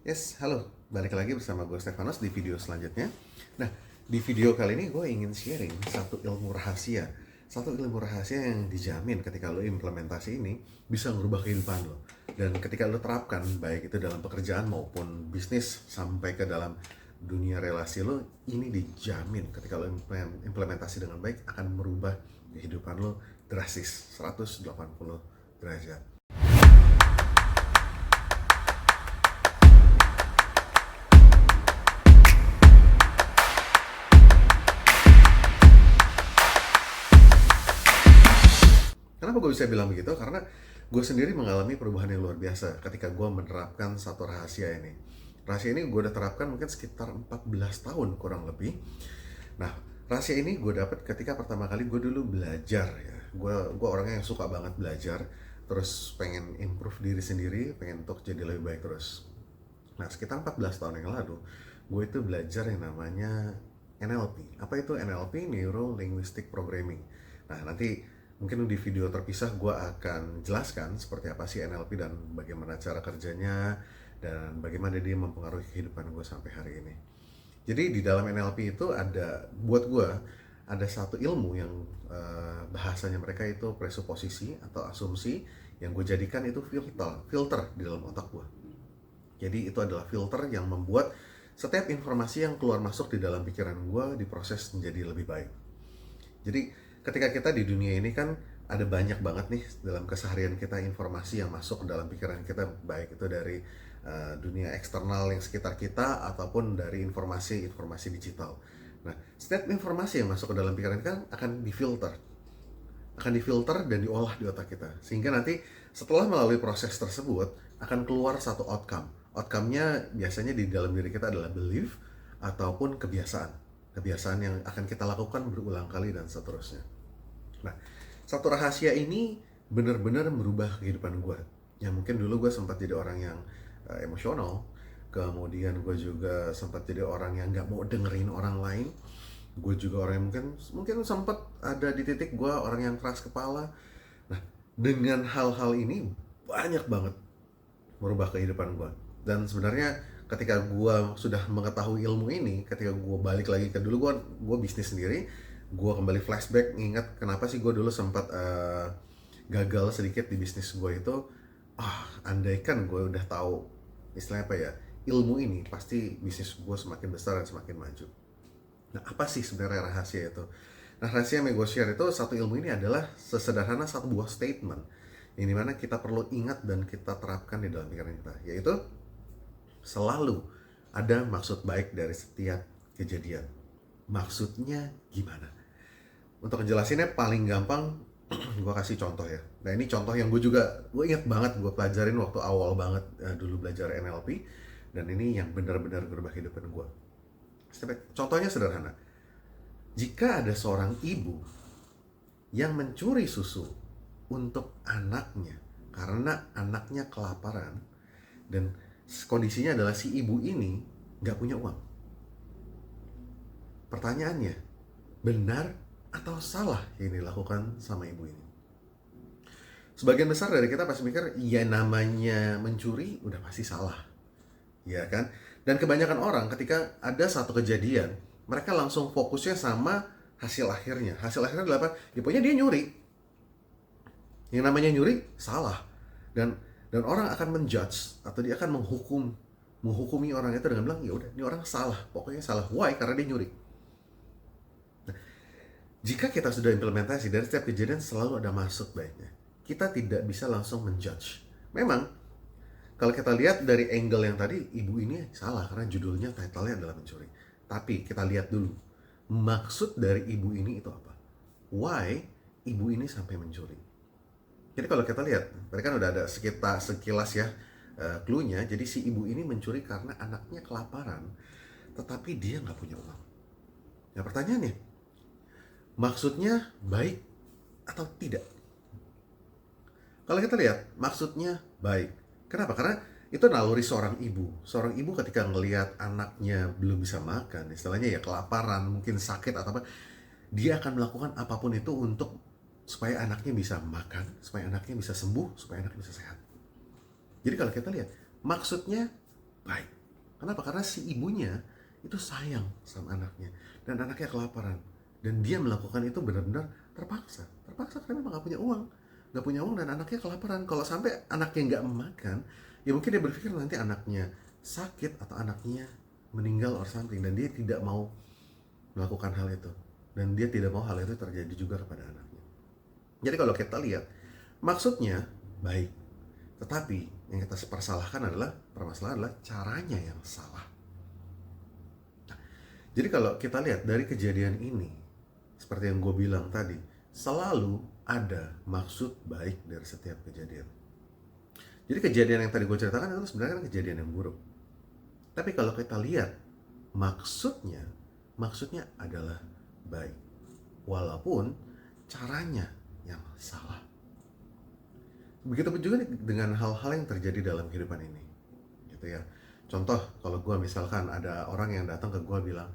Yes, halo. Balik lagi bersama gue Stefanus di video selanjutnya. Nah, di video kali ini gue ingin sharing satu ilmu rahasia. Satu ilmu rahasia yang dijamin ketika lo implementasi ini bisa merubah kehidupan lo. Dan ketika lo terapkan, baik itu dalam pekerjaan maupun bisnis sampai ke dalam dunia relasi lo, ini dijamin ketika lo implementasi dengan baik akan merubah kehidupan lo drastis 180 derajat. Kenapa gue bisa bilang begitu? Karena gue sendiri mengalami perubahan yang luar biasa ketika gue menerapkan satu rahasia ini. Rahasia ini gue udah terapkan mungkin sekitar 14 tahun kurang lebih. Nah, rahasia ini gue dapet ketika pertama kali gue dulu belajar ya. Gue orangnya yang suka banget belajar, terus pengen improve diri sendiri, pengen untuk jadi lebih baik terus. Nah, sekitar 14 tahun yang lalu, gue itu belajar yang namanya NLP. Apa itu NLP? Neuro Linguistic Programming. Nah, nanti mungkin di video terpisah gue akan jelaskan seperti apa sih NLP dan bagaimana cara kerjanya dan bagaimana dia mempengaruhi kehidupan gue sampai hari ini. Jadi di dalam NLP itu ada, buat gue, ada satu ilmu yang bahasanya mereka itu presuposisi atau asumsi yang gue jadikan itu filter di dalam otak gue. Jadi itu adalah filter yang membuat setiap informasi yang keluar masuk di dalam pikiran gue diproses menjadi lebih baik. Jadi ketika kita di dunia ini kan ada banyak banget nih dalam keseharian kita informasi yang masuk ke dalam pikiran kita, baik itu dari dunia eksternal yang sekitar kita ataupun dari informasi digital. Nah, setiap informasi yang masuk ke dalam pikiran kita akan difilter dan diolah di otak kita, sehingga nanti setelah melalui proses tersebut akan keluar satu outcome. Outcome-nya biasanya di dalam diri kita adalah belief ataupun kebiasaan yang akan kita lakukan berulang kali dan seterusnya. Nah, satu rahasia ini benar-benar merubah kehidupan gue. Ya mungkin dulu gue sempat jadi orang yang emosional, kemudian gue juga sempat jadi orang yang nggak mau dengerin orang lain. Gue juga orang yang mungkin sempat ada di titik gue orang yang keras kepala. Nah, dengan hal-hal ini banyak banget merubah kehidupan gue. Dan sebenarnya ketika gue sudah mengetahui ilmu ini, ketika gue balik lagi ke dulu gue bisnis sendiri, gue kembali flashback ingat kenapa sih gue dulu sempat gagal sedikit di bisnis gue itu. Andaikan gue udah tahu istilahnya apa ya, ilmu ini, pasti bisnis gue semakin besar dan semakin maju. Nah, apa sih sebenarnya rahasia itu? Nah, rahasia yang gue share itu, satu ilmu ini adalah sesederhana satu buah statement yang dimana kita perlu ingat dan kita terapkan di dalam pikiran kita, yaitu selalu ada maksud baik dari setiap kejadian. Maksudnya gimana? Untuk ngejelasinnya paling gampang, gue kasih contoh ya. Nah, ini contoh yang gue ingat banget, gue pelajarin waktu awal banget dulu belajar NLP, dan ini yang benar-benar berubah kehidupan gue. Contohnya sederhana. Jika ada seorang ibu yang mencuri susu untuk anaknya karena anaknya kelaparan, dan kondisinya adalah si ibu ini nggak punya uang. Pertanyaannya, benar atau salah yang dilakukan sama ibu ini? Sebagian besar dari kita pasti mikir, ya namanya mencuri udah pasti salah, ya kan? Dan kebanyakan orang ketika ada satu kejadian, mereka langsung fokusnya sama hasil akhirnya. Hasil akhirnya adalah apa? Ya pokoknya dia nyuri. Yang namanya nyuri salah. Dan orang akan menjudge atau dia akan menghukumi orang itu dengan bilang, ya udah, ini orang salah. Pokoknya salah. Why? Karena dia nyuri. Nah, jika kita sudah implementasi, dari setiap kejadian selalu ada maksud baiknya. Kita tidak bisa langsung menjudge. Memang kalau kita lihat dari angle yang tadi, ibu ini salah karena judulnya, title-nya adalah mencuri. Tapi kita lihat dulu, maksud dari ibu ini itu apa? Why ibu ini sampai mencuri? Jadi kalau kita lihat, tadi kan udah ada sekilas ya clue-nya. Jadi si ibu ini mencuri karena anaknya kelaparan, tetapi dia nggak punya uang. Nah, pertanyaannya, maksudnya baik atau tidak? Kalau kita lihat, maksudnya baik. Kenapa? Karena itu naluri seorang ibu. Seorang ibu ketika ngelihat anaknya belum bisa makan, istilahnya ya kelaparan, mungkin sakit atau apa, dia akan melakukan apapun itu untuk supaya anaknya bisa makan, supaya anaknya bisa sembuh, supaya anaknya bisa sehat. Jadi kalau kita lihat, maksudnya baik. Kenapa? Karena si ibunya itu sayang sama anaknya dan anaknya kelaparan, dan dia melakukan itu benar-benar terpaksa karena memang nggak punya uang dan anaknya kelaparan. Kalau sampai anaknya nggak makan, ya mungkin dia berpikir nanti anaknya sakit atau anaknya meninggal or something, dan dia tidak mau melakukan hal itu, dan dia tidak mau hal itu terjadi juga kepada anaknya. Jadi kalau kita lihat, maksudnya baik, tetapi yang kita permasalahan adalah caranya yang salah. Jadi kalau kita lihat dari kejadian ini, seperti yang gue bilang tadi, selalu ada maksud baik dari setiap kejadian. Jadi kejadian yang tadi gue ceritakan itu sebenarnya kan kejadian yang buruk. Tapi kalau kita lihat maksudnya adalah baik, walaupun caranya yang salah. Begitu juga dengan hal-hal yang terjadi dalam kehidupan ini, gitu ya. Contoh, kalau gue misalkan ada orang yang datang ke gue bilang,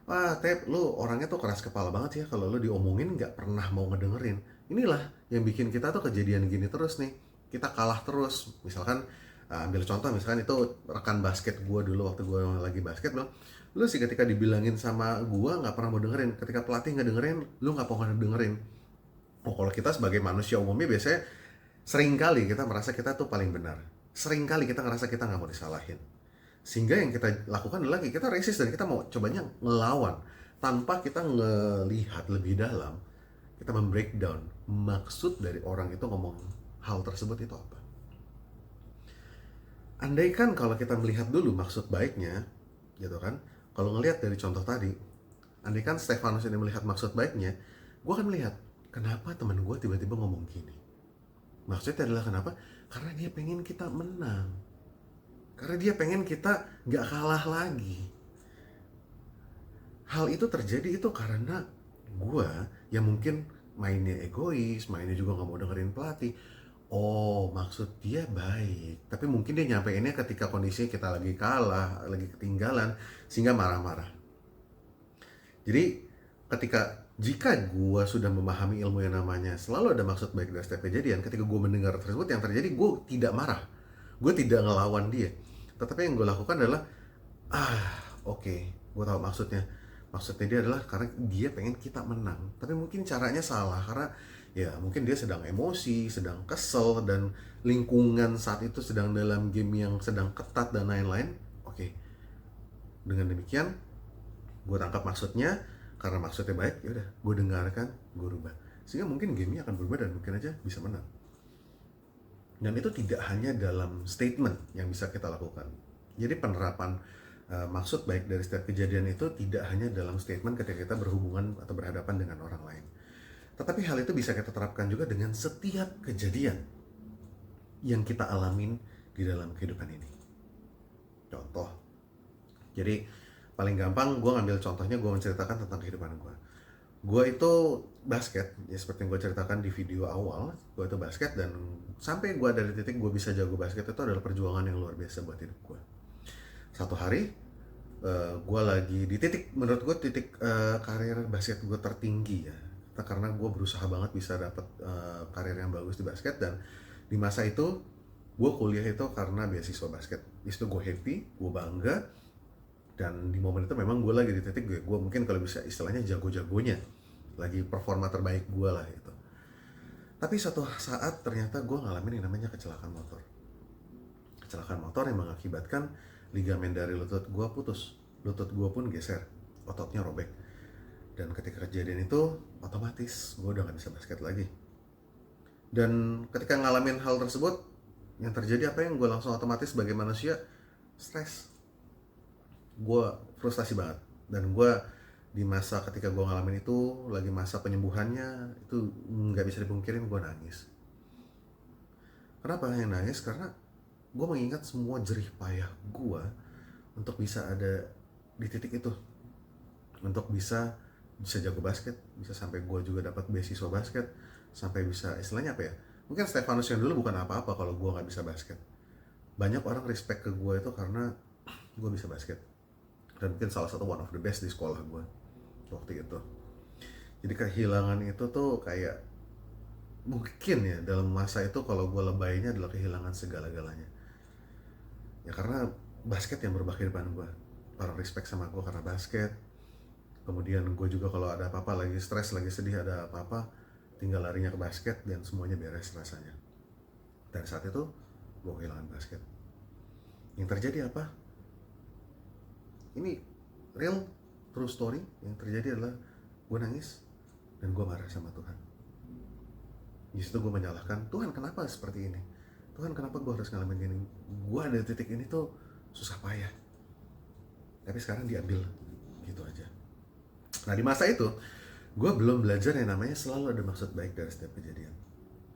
"Wah, Tep, lu orangnya tuh keras kepala banget ya, kalau lu diomongin nggak pernah mau ngedengerin." Inilah yang bikin kita tuh kejadian gini terus nih, kita kalah terus. Misalkan, ambil contoh, misalkan itu rekan basket gue dulu waktu gue lagi basket bilang, "Lu sih ketika dibilangin sama gue nggak pernah mau dengerin, ketika pelatih nggak dengerin, lu nggak mau dengerin." Oh, kalau kita sebagai manusia umumnya biasanya sering kali kita merasa kita tuh paling benar. Sering kali kita ngerasa kita nggak mau disalahin. Sehingga yang kita lakukan adalah kita resist dan kita mau cobanya ngelawan. Tanpa kita ngelihat lebih dalam, kita membreakdown maksud dari orang itu ngomong hal tersebut itu apa. Andaikan kalau kita melihat dulu maksud baiknya, gitu kan. Kalau ngelihat dari contoh tadi, andaikan Stefanus ini melihat maksud baiknya, gue akan melihat, kenapa teman gue tiba-tiba ngomong gini. Maksudnya adalah kenapa? Karena dia pengen kita menang. Karena dia pengen kita gak kalah lagi. Hal itu terjadi itu karena gue yang mungkin mainnya egois, mainnya juga gak mau dengerin pelatih. Oh, maksud dia baik. Tapi mungkin dia nyampeinnya ketika kondisinya kita lagi kalah, lagi ketinggalan, sehingga marah-marah. Jadi jika gue sudah memahami ilmu yang namanya selalu ada maksud baik dari setiap kejadian, ketika gue mendengar tersebut yang terjadi, gue tidak marah, gue tidak ngelawan dia, tetapi yang gue lakukan adalah oke, gue tahu maksudnya dia adalah karena dia pengen kita menang, tapi mungkin caranya salah karena ya mungkin dia sedang emosi, sedang kesel, dan lingkungan saat itu sedang dalam game yang sedang ketat dan lain-lain. Oke, dengan demikian gue tangkap maksudnya. Karena maksudnya baik, ya udah, gue dengarkan, gue rubah, sehingga mungkin gamenya akan berubah dan mungkin aja bisa menang. Dan itu tidak hanya dalam statement yang bisa kita lakukan. Jadi penerapan maksud baik dari setiap kejadian itu tidak hanya dalam statement ketika kita berhubungan atau berhadapan dengan orang lain, tetapi hal itu bisa kita terapkan juga dengan setiap kejadian yang kita alamin di dalam kehidupan ini. Contoh, jadi paling gampang gue ngambil contohnya, gue menceritakan tentang kehidupan gue. Gue itu basket, ya seperti yang gue ceritakan di video awal, gue itu basket, dan sampai gue ada di titik gue bisa jago basket itu adalah perjuangan yang luar biasa buat hidup gue. Satu hari, gue lagi di titik, menurut gue titik karir basket gue tertinggi ya, karena gue berusaha banget bisa dapet karir yang bagus di basket, dan di masa itu gue kuliah itu karena beasiswa basket. Di situ gue happy, gue bangga. Dan di momen itu memang gue lagi di titik gue mungkin kalau bisa istilahnya jago-jagonya, lagi performa terbaik gue lah gitu. Tapi suatu saat ternyata gue ngalamin yang namanya kecelakaan motor yang mengakibatkan ligamen dari lutut gue putus, lutut gue pun geser, ototnya robek. Dan ketika kejadian itu otomatis gue udah gak bisa basket lagi. Dan ketika ngalamin hal tersebut, yang terjadi apa yang gue langsung otomatis sebagai manusia, stres. Gue frustasi banget, dan gue di masa ketika gue ngalamin itu lagi masa penyembuhannya, itu nggak bisa dipungkirin gue nangis. Kenapa yang nangis? Karena gue mengingat semua jerih payah gue untuk bisa ada di titik itu, untuk bisa jago basket, bisa sampai gue juga dapat beasiswa basket, sampai bisa istilahnya apa ya, mungkin Stefanus yang dulu bukan apa-apa kalau gue nggak bisa basket. Banyak orang respect ke gue itu karena gue bisa basket, dan mungkin salah satu one of the best di sekolah gue waktu itu. Jadi kehilangan itu tuh kayak mungkin ya dalam masa itu kalau gue lebaynya adalah kehilangan segala-galanya. Ya karena basket yang berubah kehidupan gue. Orang respect sama gue karena basket. Kemudian gue juga kalau ada apa-apa, lagi stres, lagi sedih, ada apa-apa, tinggal larinya ke basket dan semuanya beres rasanya. Dan saat itu gue kehilangan basket. Yang terjadi apa? Ini real true story. Yang terjadi adalah gue nangis dan gue marah sama Tuhan. Di situ gue menyalahkan Tuhan, kenapa seperti ini? Tuhan, kenapa gue harus ngalamin gini? Gue ada di titik ini tuh susah payah, tapi sekarang diambil gitu aja. Nah, di masa itu gue belum belajar yang namanya selalu ada maksud baik dari setiap kejadian.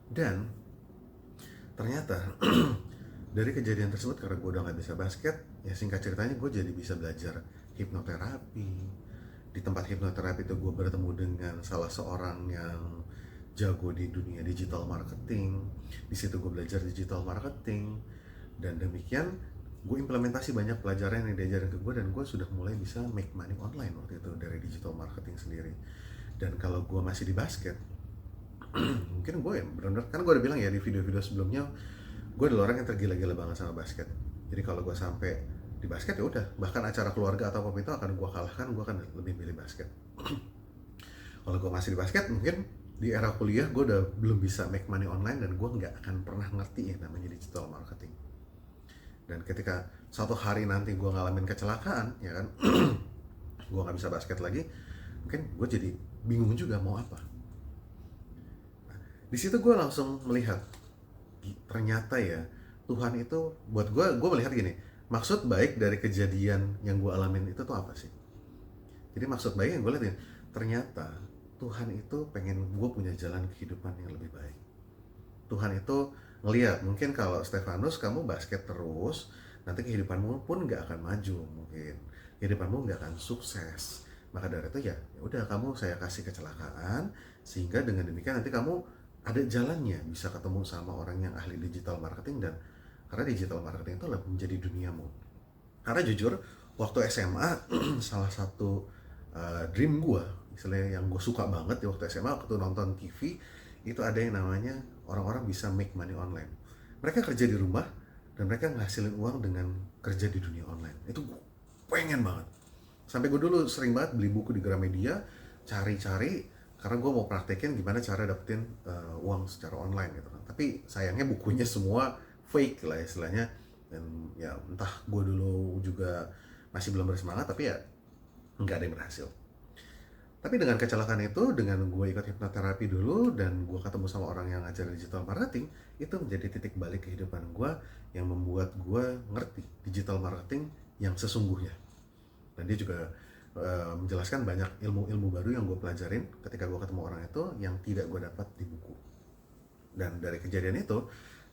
Dan ternyata dari kejadian tersebut, karena gue udah gak bisa basket, ya singkat ceritanya gue jadi bisa belajar hipnoterapi. Di tempat hipnoterapi itu gue bertemu dengan salah seorang yang jago di dunia digital marketing. Di situ gue belajar digital marketing, dan demikian gue implementasi banyak pelajaran yang diajarin ke gue, dan gue sudah mulai bisa make money online waktu itu dari digital marketing sendiri. Dan kalau gue masih di basket, mungkin gue benar-benar, kan gue udah bilang ya di video-video sebelumnya, gue adalah orang yang tergila-gila banget sama basket. Jadi kalau gue sampai di basket, ya udah, bahkan acara keluarga atau apa itu akan gue kalahkan, gue akan lebih milih basket. Kalau gue masih di basket, mungkin di era kuliah gue udah belum bisa make money online, dan gue nggak akan pernah ngerti ya namanya digital marketing. Dan ketika suatu hari nanti gue ngalamin kecelakaan, ya kan, gue nggak bisa basket lagi, mungkin gue jadi bingung juga mau apa. Nah, di situ gue langsung melihat, ternyata ya Tuhan itu buat gue melihat gini, maksud baik dari kejadian yang gue alamin itu tuh apa sih? Jadi maksud baik yang gue lihat, ternyata Tuhan itu pengen gue punya jalan kehidupan yang lebih baik. Tuhan itu ngeliat, mungkin kalau Stefanus kamu basket terus, nanti kehidupanmu pun gak akan maju, mungkin kehidupanmu gak akan sukses. Maka dari itu ya udah, kamu saya kasih kecelakaan, sehingga dengan demikian nanti kamu ada jalannya bisa ketemu sama orang yang ahli digital marketing. Dan karena digital marketing itu adalah menjadi duniamu. Karena jujur waktu SMA salah satu dream gue, misalnya yang gue suka banget di waktu SMA, waktu nonton TV itu ada yang namanya orang-orang bisa make money online. Mereka kerja di rumah dan mereka ngasilin uang dengan kerja di dunia online. Itu gue pengen banget. Sampai gue dulu sering banget beli buku di Gramedia, cari-cari, karena gue mau praktekin gimana cara dapetin uang secara online gitu kan. Tapi sayangnya bukunya semua fake lah istilahnya. Dan ya entah gue dulu juga masih belum bersemangat, tapi ya nggak ada yang berhasil. Tapi dengan kecelakaan itu, dengan gue ikut hipnoterapi dulu dan gue ketemu sama orang yang ngajar digital marketing, itu menjadi titik balik kehidupan gue yang membuat gue ngerti digital marketing yang sesungguhnya. Dan dia juga menjelaskan banyak ilmu-ilmu baru yang gue pelajarin ketika gue ketemu orang itu yang tidak gue dapat di buku. Dan dari kejadian itu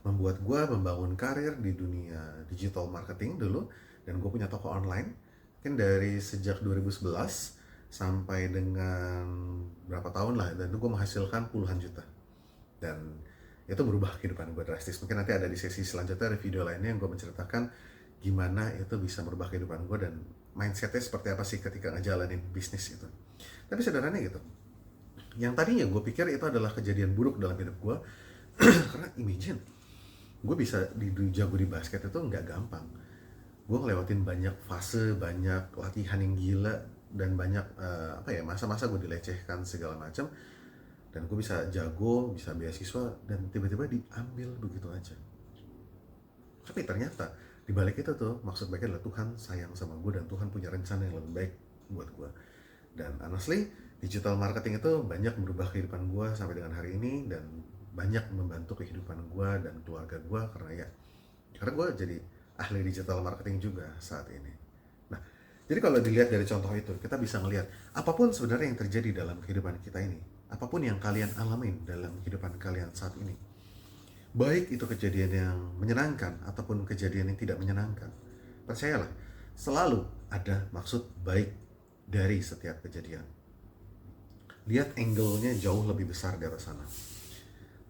membuat gue membangun karir di dunia digital marketing dulu, dan gue punya toko online mungkin dari sejak 2011 sampai dengan berapa tahun lah, dan itu gue menghasilkan puluhan juta. Dan itu berubah kehidupan gue drastis. Mungkin nanti ada di sesi selanjutnya, ada video lainnya yang gue menceritakan gimana itu bisa merubah kehidupan gue dan mindsetnya seperti apa sih ketika ngejalanin bisnis itu. Tapi sederhananya gitu, yang tadinya gue pikir itu adalah kejadian buruk dalam hidup gue, karena imagine gue bisa jago di basket itu nggak gampang. Gue ngelewatin banyak fase, banyak latihan yang gila, dan banyak masa-masa gue dilecehkan segala macam, dan gue bisa jago, bisa beasiswa, dan tiba-tiba diambil begitu aja. Tapi ternyata di balik itu tuh maksud baiknya adalah Tuhan sayang sama gue, dan Tuhan punya rencana yang lebih baik buat gue. Dan honestly, digital marketing itu banyak merubah kehidupan gue sampai dengan hari ini, dan banyak membantu kehidupan gue dan keluarga gue, karena gue jadi ahli digital marketing juga saat ini. Nah, jadi kalau dilihat dari contoh itu, kita bisa ngelihat apapun sebenarnya yang terjadi dalam kehidupan kita ini, apapun yang kalian alamin dalam kehidupan kalian saat ini, baik itu kejadian yang menyenangkan ataupun kejadian yang tidak menyenangkan, percayalah, selalu ada maksud baik dari setiap kejadian. Lihat angle-nya jauh lebih besar di atas sana.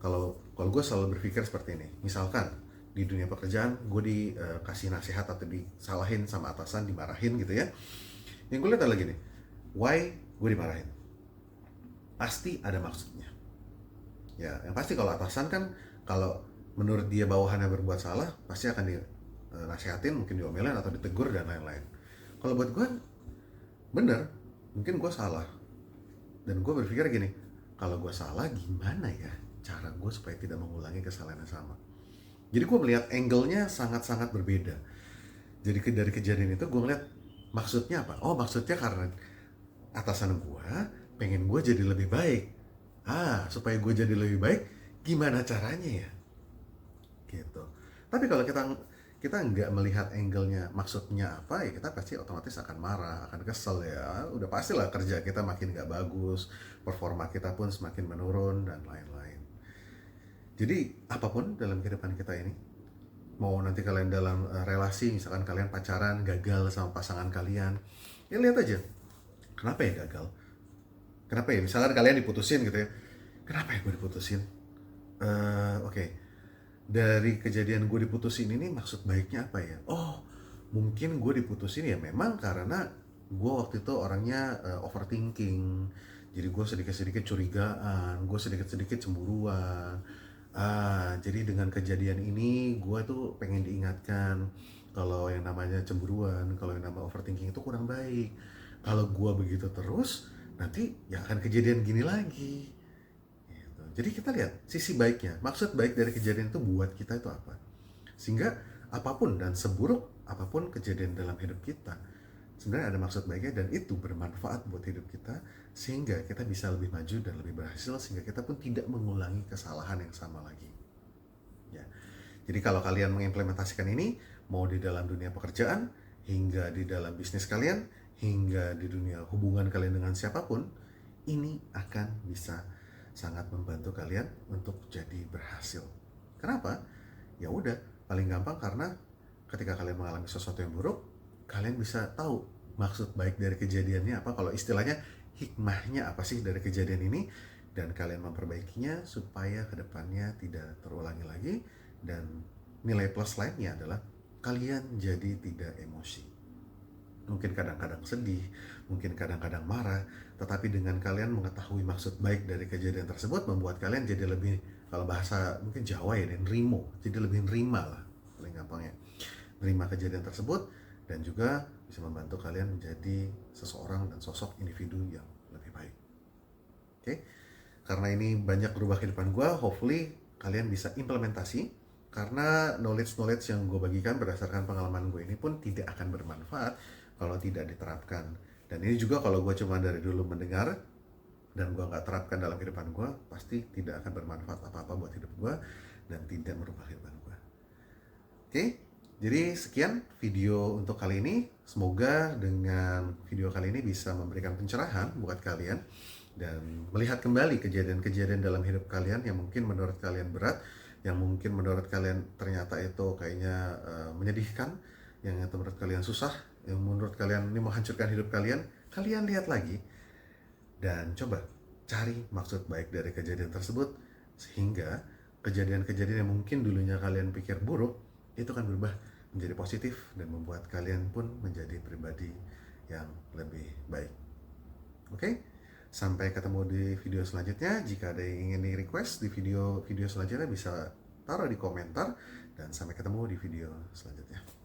Kalau gue selalu berpikir seperti ini, misalkan di dunia pekerjaan gue dikasih nasihat atau disalahin sama atasan, dimarahin gitu ya, yang gue lihat adalah gini, why gue dimarahin? Pasti ada maksudnya. Ya, yang pasti kalau atasan kan, kalau menurut dia bawahannya berbuat salah, pasti akan nasihatin, mungkin diomelin atau ditegur dan lain-lain. Kalau buat gue bener, mungkin gue salah, dan gue berpikir gini, kalau gue salah gimana ya cara gue supaya tidak mengulangi kesalahan yang sama. Jadi gue melihat angle-nya sangat-sangat berbeda. Jadi dari kejadian itu gue ngeliat maksudnya apa? Oh, maksudnya karena atasan gue pengen gue jadi lebih baik. Supaya gue jadi lebih baik, gimana caranya ya? Gitu. Tapi kalau kita nggak melihat angle-nya maksudnya apa, ya kita pasti otomatis akan marah, akan kesel ya. Udah pastilah kerja kita makin nggak bagus, performa kita pun semakin menurun dan lain-lain. Jadi apapun dalam kehidupan kita ini, mau nanti kalian dalam relasi, misalkan kalian pacaran gagal sama pasangan kalian, ya lihat aja, kenapa ya gagal? Kenapa ya? Misalkan kalian diputusin gitu ya, kenapa ya gue diputusin? Oke. Dari kejadian gue diputusin ini maksud baiknya apa ya? Oh, mungkin gue diputusin ya memang karena gue waktu itu orangnya overthinking. Jadi gue sedikit-sedikit curigaan, gue sedikit-sedikit cemburuan. Jadi dengan kejadian ini gue tuh pengen diingatkan kalau yang namanya cemburuan, kalau yang namanya overthinking itu kurang baik. Kalau gue begitu terus, nanti ya akan kejadian gini lagi. Jadi kita lihat sisi baiknya, maksud baik dari kejadian itu buat kita itu apa. Sehingga apapun dan seburuk apapun kejadian dalam hidup kita, sebenarnya ada maksud baiknya dan itu bermanfaat buat hidup kita, sehingga kita bisa lebih maju dan lebih berhasil, sehingga kita pun tidak mengulangi kesalahan yang sama lagi. Ya. Jadi kalau kalian mengimplementasikan ini, mau di dalam dunia pekerjaan, hingga di dalam bisnis kalian, hingga di dunia hubungan kalian dengan siapapun, ini akan bisa sangat membantu kalian untuk jadi berhasil. Kenapa? Ya udah, paling gampang karena ketika kalian mengalami sesuatu yang buruk, kalian bisa tahu maksud baik dari kejadiannya apa, kalau istilahnya hikmahnya apa sih dari kejadian ini, dan kalian memperbaikinya supaya kedepannya tidak terulangi lagi. Dan nilai plus lainnya adalah kalian jadi tidak emosi. Mungkin kadang-kadang sedih, mungkin kadang-kadang marah, tetapi dengan kalian mengetahui maksud baik dari kejadian tersebut, membuat kalian jadi lebih, kalau bahasa mungkin Jawa ya, nerimo, jadi lebih nerima lah, paling gampangnya, nerima kejadian tersebut, dan juga bisa membantu kalian menjadi seseorang dan sosok individu yang lebih baik. Oke? Karena ini banyak berubah kehidupan gue, hopefully kalian bisa implementasi, karena knowledge yang gue bagikan berdasarkan pengalaman gue ini pun tidak akan bermanfaat kalau tidak diterapkan. Dan ini juga kalau gue cuma dari dulu mendengar dan gue nggak terapkan dalam kehidupan gue, pasti tidak akan bermanfaat apa-apa buat hidup gue dan tidak merubah kehidupan gue. Oke, jadi sekian video untuk kali ini. Semoga dengan video kali ini bisa memberikan pencerahan buat kalian dan melihat kembali kejadian-kejadian dalam hidup kalian yang mungkin menurut kalian berat, yang mungkin menurut kalian ternyata itu kayaknya menyedihkan, yang menurut kalian susah, yang menurut kalian ini menghancurkan hidup kalian. Kalian lihat lagi dan coba cari maksud baik dari kejadian tersebut, sehingga kejadian-kejadian yang mungkin dulunya kalian pikir buruk itu kan berubah menjadi positif dan membuat kalian pun menjadi pribadi yang lebih baik. Oke? Sampai ketemu di video selanjutnya. Jika ada yang ingin di request di video selanjutnya, bisa taruh di komentar, dan sampai ketemu di video selanjutnya.